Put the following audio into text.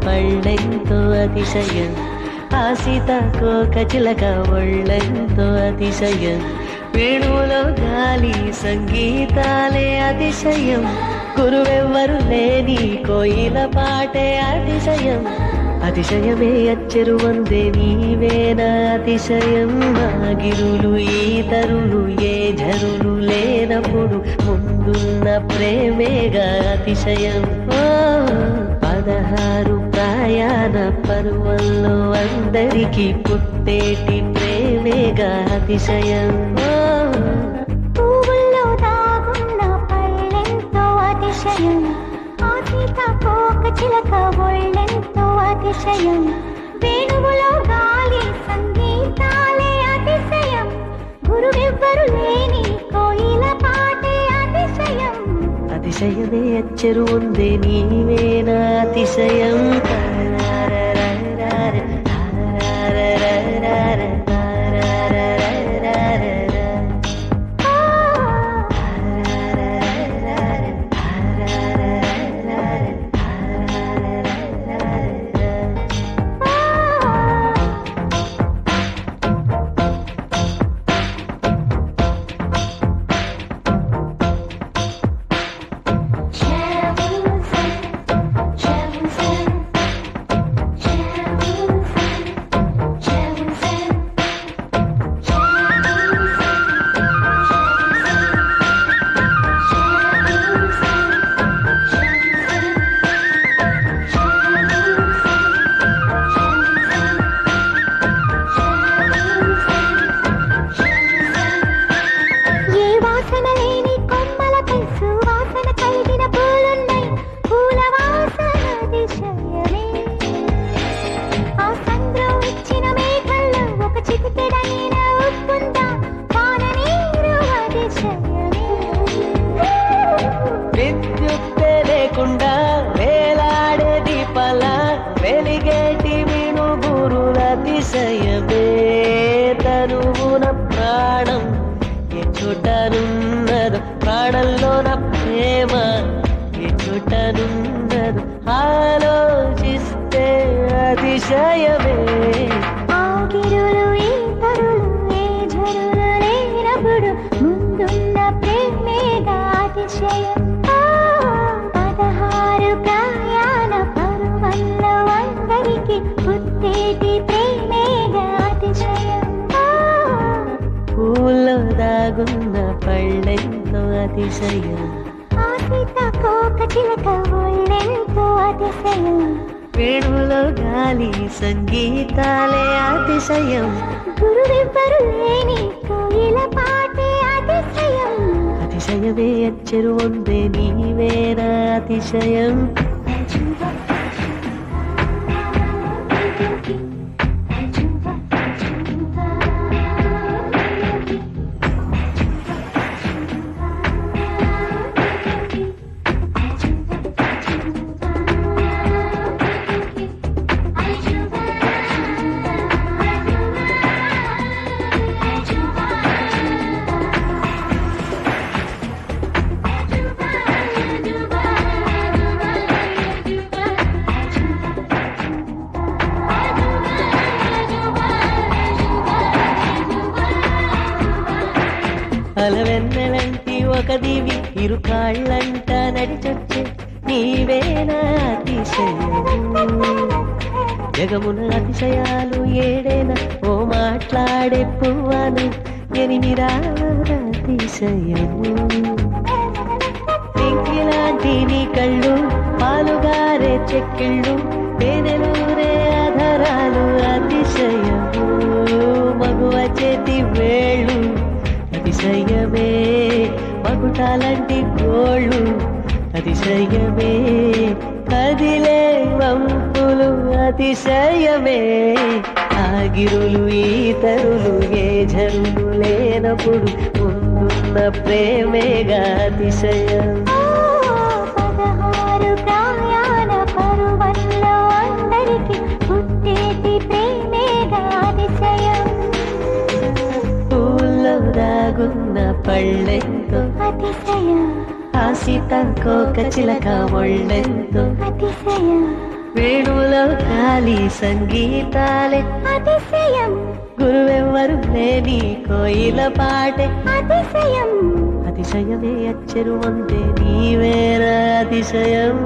పళ్ళెంతో అతిశయం, ఆ సీతాకోక చిలక ఒళ్ళెంతో అతిశయం, వేణువులో గాలి సంగీతాలే అతిశయం, గురువెవ్వరు లేని కోయిల పాటే అతిశయం, అతిశయమే అచ్చెరు వందే నీవేనా అతిశయం, ఆగిరులు ఈతరులు ఏ ఝరులు లేనప్పుడు ముందున్న ప్రేమేగా అతిశయం. 16 ప్రయాణ పర్వంలో అందరికీ పుట్టేటి ప్రేమేగా అతిశయం. పువ్వుల్లో దాగున్న పళ్ళెంతో అతిశయం, ఆ సీతాకోక చిలక ఒళ్ళెంతో అతిశయం, వేణువులో గాలి సంగీతాలే అతిశయం, గురువెవ్వరు లేని కోయిల పాటే అతిశయం, అతిశయమే అచ్చెరు ఉందే నీవేనా అతిశయం. విద్యుత్తే లేకుండా వేలాడే దీపాల వెలిగేటి వినుగురుల అతిశయమే, తనువున ప్రాణం ఏ చోటనున్నదో, ప్రాణంలోన ప్రేమ ఏ చోటనున్నదో ఆలోచిస్తే అతిశయమే, ఆగిరులు ఈతరులు ఏ ఝరులు లేనప్పుడు ముందున్న ప్రేమేగా అతిశయం. 16 ప్రయాణ పర్వంలో అందరికీ పుట్టేటి ప్రేమేగా అతిశయం. పూల్లో దాగున్న పళ్ళెంతో అతిశయం, ఆ సీతాకోక చిలక ఒళ్ళెంతో అతిశయం, వేణువులో గాలి సంగీతాలే అతిశయం, గురువెవ్వరు లేని కోయిల పాటే అతిశయం, అతిశయమే అచ్చెరు ఉందే నీవేనా అతిశయం. అలవెన్నెలంటి ఒక దివి ఇరు కాళ్ళంట నడిచొచ్చే నీవేనా అతిశయం, జగమున అతిశయాలు ఏడేనా ఓ మాట్లాడే పువ్వాను ఎనిమిరాతిశయము, ఇంకిలాంటి నీ కళ్ళు పాలుగారే చెక్కిళ్ళు తేనెలూరే ఆధారాలు అతిశయము, మగువ చేతి వేళ్ళు అతిశయమే, మగుటాలంటి గోళ్ళు అతిశయమే, కదిలే వంపులు అతిశయమే, ఆగిరులు ఈతరులు ఏ ఝరులు లేనప్పుడు ముందున్న ప్రేమేగా అతిశయం. 16 ప్రయాణ పర్వంలో అందరికీ పుట్టేటి ప్రేమేగా అతిశయం, పూల్లో దాగున్న పళ్ళెంతో అతిశయం, ఆ సీతాకోక చిలక ఒళ్ళెంతో అతిశయం, వేణువులో గాలి సంగీతాలే అతిశయం గురువెవ్వరు లేని కోయిల పాటే అతిశయం అతిశయమే అచ్చరు అంతే నీవేరా అతిశయం